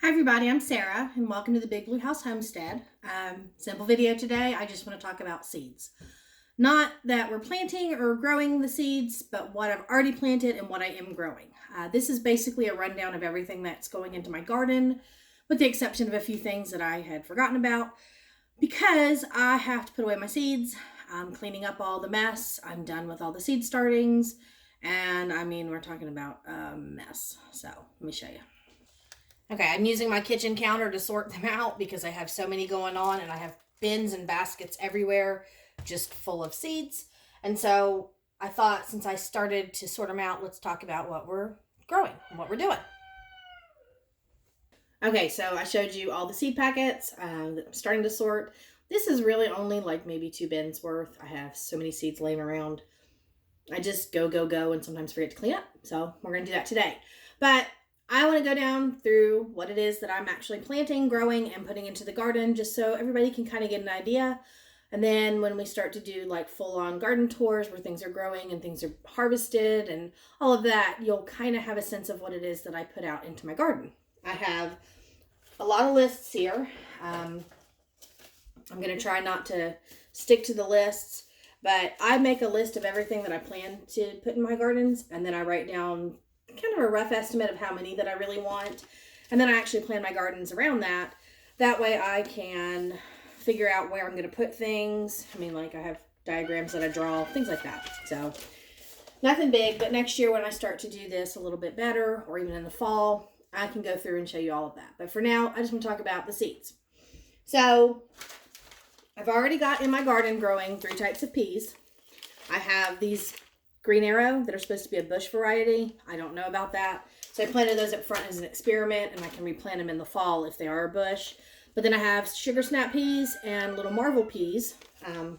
Hi everybody, I'm Sarah and welcome to the Big Blue House Homestead. Simple video today. I just want to talk about seeds. Not that we're planting or growing the seeds, but what I've already planted and what I am growing. This is basically a rundown of everything that's going into my garden, with the exception of a few things that I had forgotten about because I have to put away my seeds. I'm cleaning up all the mess. I'm done with all the seed startings. And I mean, we're talking about a mess. So let me show you. Okay, I'm using my kitchen counter to sort them out because I have so many going on and I have bins and baskets everywhere just full of seeds. And so I thought since I started to sort them out, let's talk about what we're growing and what we're doing. Okay, so I showed you all the seed packets that I'm starting to sort. This is really only like maybe 2 bins worth. I have so many seeds laying around. I just go, and sometimes forget to clean up. So we're going to do that today. But I want to go down through what it is that I'm actually planting, growing, and putting into the garden just so everybody can kind of get an idea. And then when we start to do like full-on garden tours where things are growing and things are harvested and all of that, you'll kind of have a sense of what it is that I put out into my garden. I have a lot of lists here. I'm going to try not to stick to the lists, but I make a list of everything that I plan to put in my gardens, and then I write down kind of a rough estimate of how many that I really want, and then I actually plan my gardens around that. That way I can figure out where I'm going to put things. I mean, like I have diagrams that I draw, things like that. So nothing big, but next year when I start to do this a little bit better, or even in the fall, I can go through and show you all of that. But for now, I just want to talk about the seeds. So I've already got in my garden growing 3 types of peas. I have these green arrow that are supposed to be a bush variety. I don't know about that. So I planted those up front as an experiment, and I can replant them in the fall if they are a bush. But then I have sugar snap peas and little marvel peas.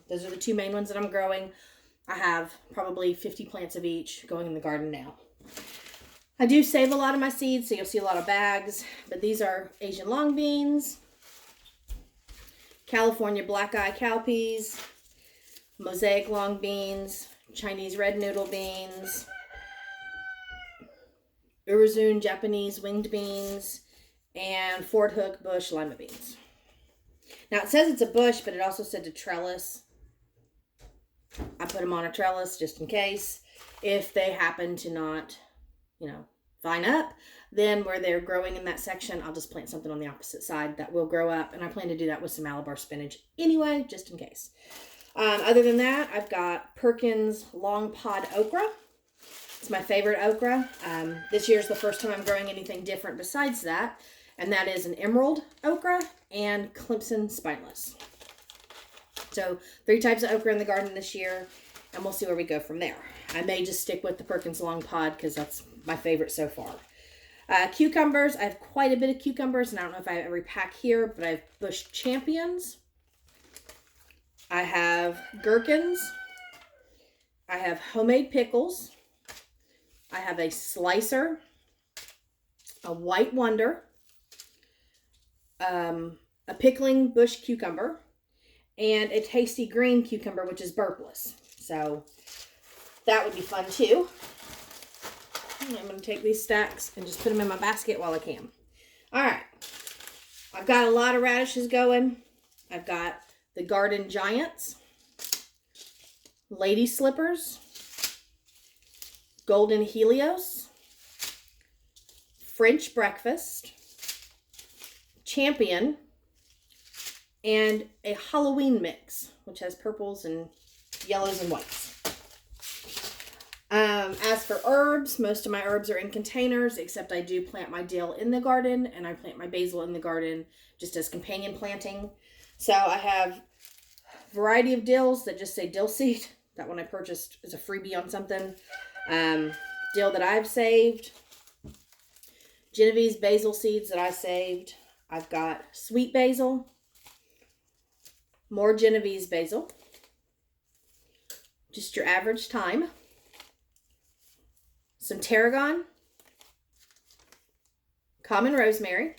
Those are the 2 main ones that I'm growing. I have probably 50 plants of each going in the garden now. I do save a lot of my seeds, so you'll see a lot of bags. But these are Asian long beans, California black eye cowpeas, mosaic long beans, Chinese red noodle beans, Urzun Japanese winged beans, and Fort Hook bush lima beans. Now it says it's a bush, but it also said to trellis. I put them on a trellis just in case. If they happen to not, vine up, then where they're growing in that section, I'll just plant something on the opposite side that will grow up. And I plan to do that with some Malabar spinach anyway, just in case. Other than that, I've got Perkins long pod okra. It's my favorite okra. This year's the first time I'm growing anything different besides that, and that is an emerald okra and Clemson spineless. So 3 types of okra in the garden this year, and we'll see where we go from there. I may just stick with the Perkins long pod because that's my favorite so far. Cucumbers, I have quite a bit of cucumbers, and I don't know if I have every pack here, but I have Bush Champions. I have gherkins. I have homemade pickles. I have a slicer, a white wonder, a pickling bush cucumber, and a tasty green cucumber, which is burpless. So that would be fun too. I'm going to take these stacks and just put them in my basket while I can. All right. I've got a lot of radishes going. I've got the Garden Giants, Lady Slippers, Golden Helios, French Breakfast, Champion, and a Halloween mix, which has purples and yellows and whites. As for herbs, most of my herbs are in containers, except I do plant my dill in the garden, and I plant my basil in the garden just as companion planting. So I have a variety of dills that just say dill seed. That one I purchased as a freebie on something. Dill that I've saved. Genovese basil seeds that I saved. I've got sweet basil. More Genovese basil. Just your average thyme. Some tarragon. Common rosemary.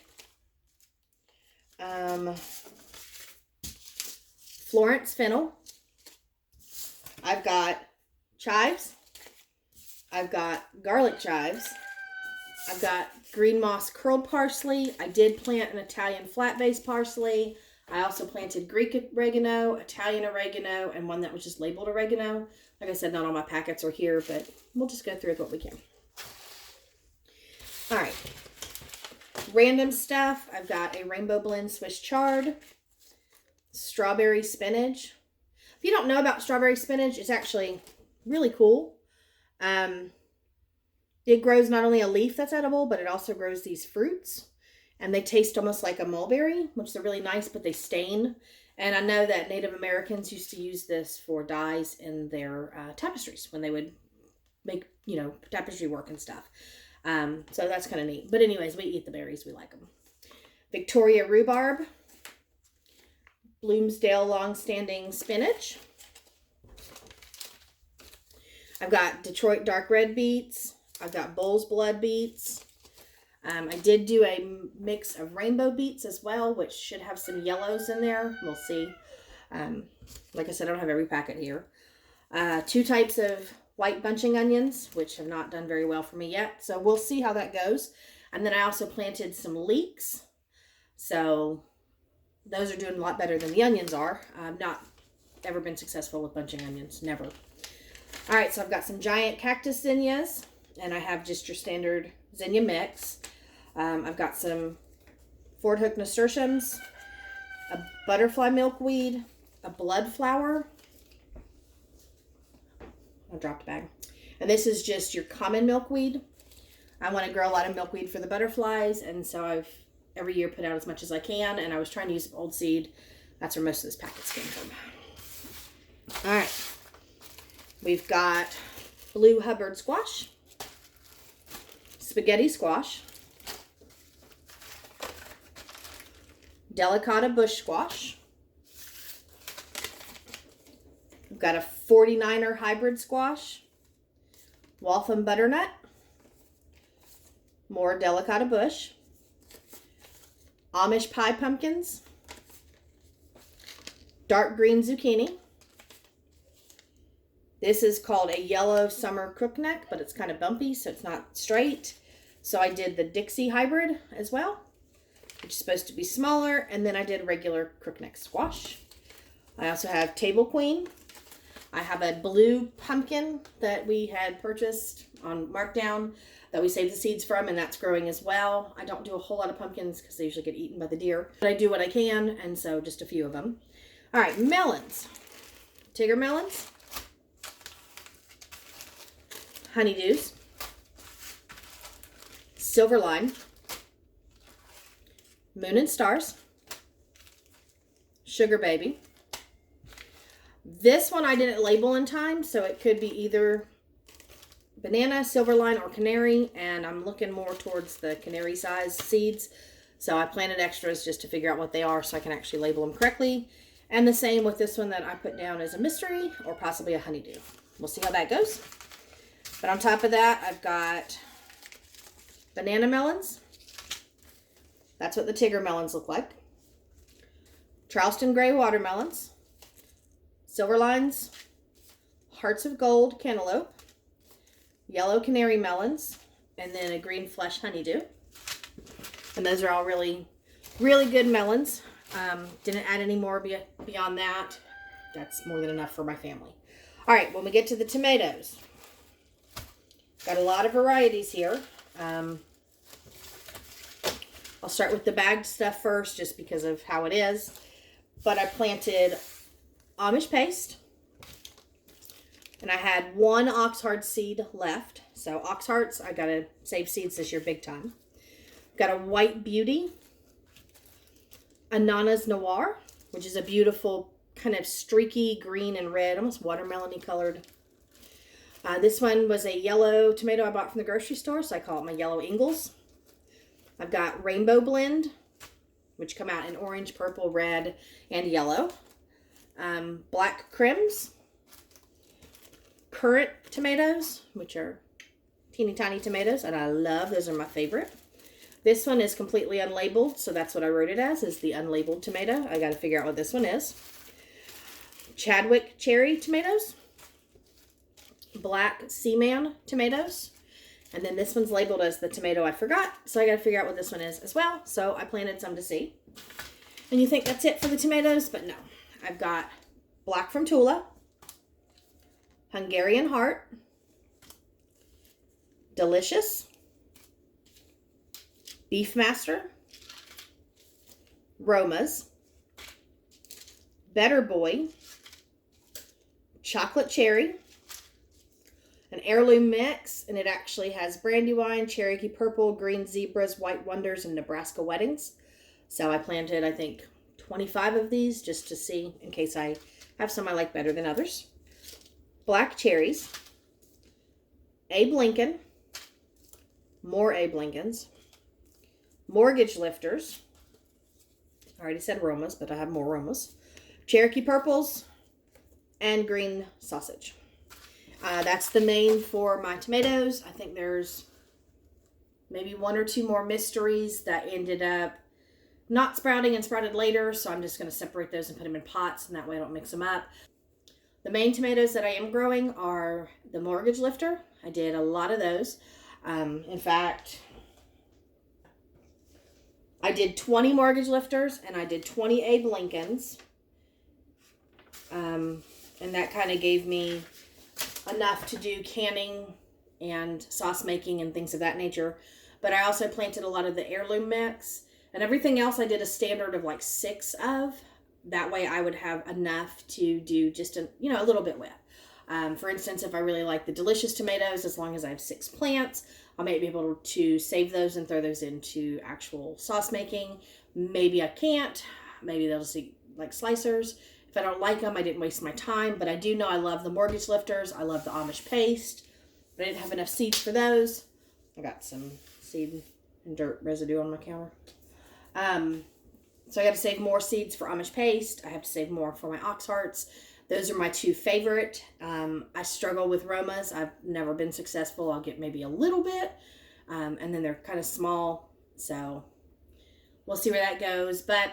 Florence fennel. I've got chives. I've got garlic chives. I've got green moss curled parsley. I did plant an Italian flat base parsley. I also planted Greek oregano, Italian oregano, and one that was just labeled oregano. Like I said, not all my packets are here, but we'll just go through with what we can. All right. Random stuff. I've got a rainbow blend Swiss chard, strawberry spinach. If you don't know about strawberry spinach, it's actually really cool. It grows not only a leaf that's edible, but it also grows these fruits. And they taste almost like a mulberry, which are really nice, but they stain. And I know that Native Americans used to use this for dyes in their tapestries when they would make, tapestry work and stuff. So that's kind of neat. But anyways, we eat the berries. We like them. Victoria rhubarb. Bloomsdale long-standing spinach. I've got Detroit dark red beets. I've got bull's blood beets. I did do a mix of rainbow beets as well, which should have some yellows in there. We'll see. Like I said, I don't have every packet here. 2 types of white bunching onions, which have not done very well for me yet. So we'll see how that goes. And then I also planted some leeks. So those are doing a lot better than the onions are. I've not ever been successful with bunching onions. Never. All right, so I've got some giant cactus zinnias. And I have just your standard zinnia mix. I've got some Ford Hook nasturtiums, a butterfly milkweed, a blood flower. I dropped a bag. And this is just your common milkweed. I want to grow a lot of milkweed for the butterflies, and so I've every year put out as much as I can, and I was trying to use some old seed. That's where most of this packets came from. All right. We've got blue Hubbard squash, spaghetti squash, delicata bush squash. We've got a 49er hybrid squash, Waltham butternut, more delicata bush, Amish pie pumpkins, dark green zucchini. This is called a yellow summer crookneck, but it's kind of bumpy, so it's not straight. So I did the Dixie hybrid as well, which is supposed to be smaller, and then I did regular crookneck squash. I also have Table Queen. I have a blue pumpkin that we had purchased on markdown that we saved the seeds from, and that's growing as well. I don't do a whole lot of pumpkins because they usually get eaten by the deer, but I do what I can, and so just a few of them. All right, melons. Tigger melons. Honeydews. Silver lime. Moon and stars. Sugar baby. This one I didn't label in time, so it could be either banana, silverline, or canary, and I'm looking more towards the canary size seeds. So I planted extras just to figure out what they are so I can actually label them correctly. And the same with this one that I put down as a mystery or possibly a honeydew. We'll see how that goes. But on top of that, I've got banana melons. That's what the Tigger melons look like. Charleston gray watermelons. Silverlines. Hearts of gold cantaloupe. Yellow canary melons. And then a green flesh honeydew. And those are all really, really good melons. Didn't add any more beyond that. That's more than enough for my family. All right, when we get to the tomatoes. Got a lot of varieties here. I'll start with the bagged stuff first just because of how it is. But I planted Amish paste. And I had one oxheart seed left. So oxhearts, I got to save seeds this year big time. Got a white beauty. A Nana's Noir, which is a beautiful kind of streaky green and red, almost watermelon-y colored. This one was a yellow tomato I bought from the grocery store, so I call it my yellow Ingles. I've got Rainbow Blend, which come out in orange, purple, red, and yellow. Black Crims. Currant tomatoes, which are teeny tiny tomatoes, and I love, those are my favorite. This one is completely unlabeled, so that's what I wrote it as, is the unlabeled tomato. I got to figure out what this one is. Chadwick cherry tomatoes. Black Seaman tomatoes. And then this one's labeled as the tomato I forgot, so I got to figure out what this one is as well. So I planted some to see. And you think that's it for the tomatoes, but no. I've got Black from Tula, Hungarian Heart, Delicious, Beefmaster, Romas, Better Boy, Chocolate Cherry, an heirloom mix, and it actually has Brandywine, Cherokee Purple, Green Zebras, White Wonders, and Nebraska Weddings. So I planted, I think, 25 of these just to see in case I have some I like better than others. Black Cherries, Abe Lincoln, more Abe Lincolns, Mortgage Lifters. I already said Romas, but I have more Romas. Cherokee Purples, and Green Sausage. That's the main for my tomatoes. I think there's maybe one or two more mysteries that ended up not sprouting and sprouted later, so I'm just going to separate those and put them in pots, and that way I don't mix them up. The main tomatoes that I am growing are the Mortgage Lifter. I did a lot of those. In fact, I did 20 Mortgage Lifters, and I did 20 Abe Lincolns. And that kind of gave me enough to do canning and sauce making and things of that nature. But I also planted a lot of the heirloom mix, and everything else I did a standard of like 6 of. That way I would have enough to do just a little bit with. For instance, if I really like the Delicious tomatoes, as long as I have 6 plants, I might be able to save those and throw those into actual sauce making. Maybe I can't. Maybe they'll just eat like slicers. If I don't like them, I didn't waste my time. But I do know I love the Mortgage Lifters. I love the Amish paste. But I didn't have enough seeds for those. I got some seed and dirt residue on my counter. So I got to save more seeds for Amish paste. I have to save more for my ox hearts. Those are my 2 favorite. I struggle with Romas. I've never been successful. I'll get maybe a little bit. And then they're kind of small. So we'll see where that goes. But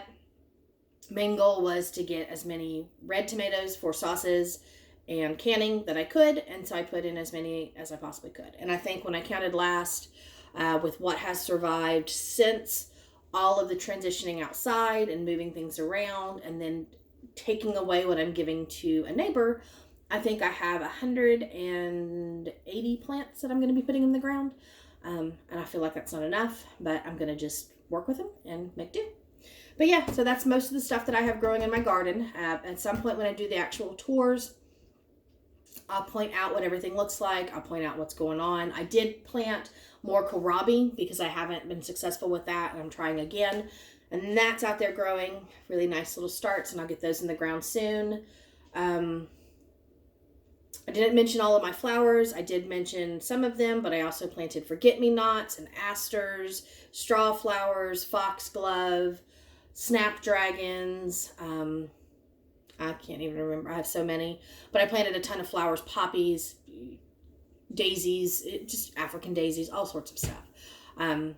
main goal was to get as many red tomatoes for sauces and canning that I could. And so I put in as many as I possibly could. And I think when I counted last with what has survived since all of the transitioning outside and moving things around and then taking away what I'm giving to a neighbor, I think I have 180 plants that I'm going to be putting in the ground. And I feel like that's not enough, but I'm going to just work with them and make do. But yeah, so that's most of the stuff that I have growing in my garden. At some point when I do the actual tours, I'll point out what everything looks like. I'll point out what's going on. I did plant more kohlrabi because I haven't been successful with that, and I'm trying again. And that's out there growing. Really nice little starts, and I'll get those in the ground soon. I didn't mention all of my flowers. I did mention some of them, but I also planted forget-me-nots and asters, straw flowers, foxglove, snapdragons. I can't even remember. I have so many. But I planted a ton of flowers, poppies, daisies, just African daisies, all sorts of stuff.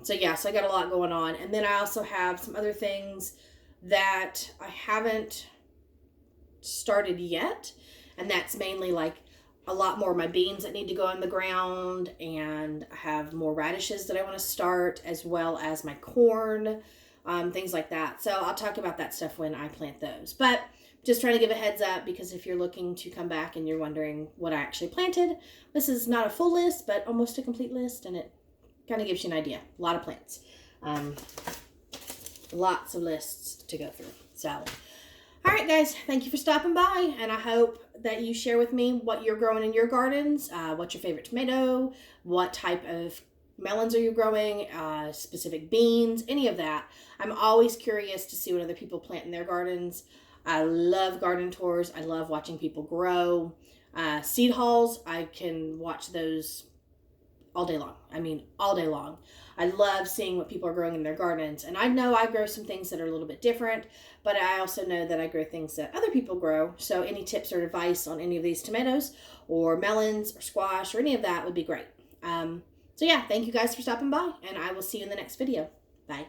So I got a lot going on. And then I also have some other things that I haven't started yet. And that's mainly like a lot more of my beans that need to go in the ground. And I have more radishes that I want to start, as well as my corn, things like that. So I'll talk about that stuff when I plant those. But just trying to give a heads up, because if you're looking to come back and you're wondering what I actually planted, this is not a full list, but almost a complete list, and it kind of gives you an idea. A lot of plants. Lots of lists to go through. So, all right, guys, thank you for stopping by, and I hope that you share with me what you're growing in your gardens, what's your favorite tomato, what type of melons are you growing, specific beans, any of that. I'm always curious to see what other people plant in their gardens. I love garden tours. I love watching people grow. Seed hauls, I can watch those all day long. I mean, all day long. I love seeing what people are growing in their gardens. And I know I grow some things that are a little bit different, but I also know that I grow things that other people grow. So any tips or advice on any of these tomatoes or melons or squash or any of that would be great. So yeah, thank you guys for stopping by, and I will see you in the next video. Bye.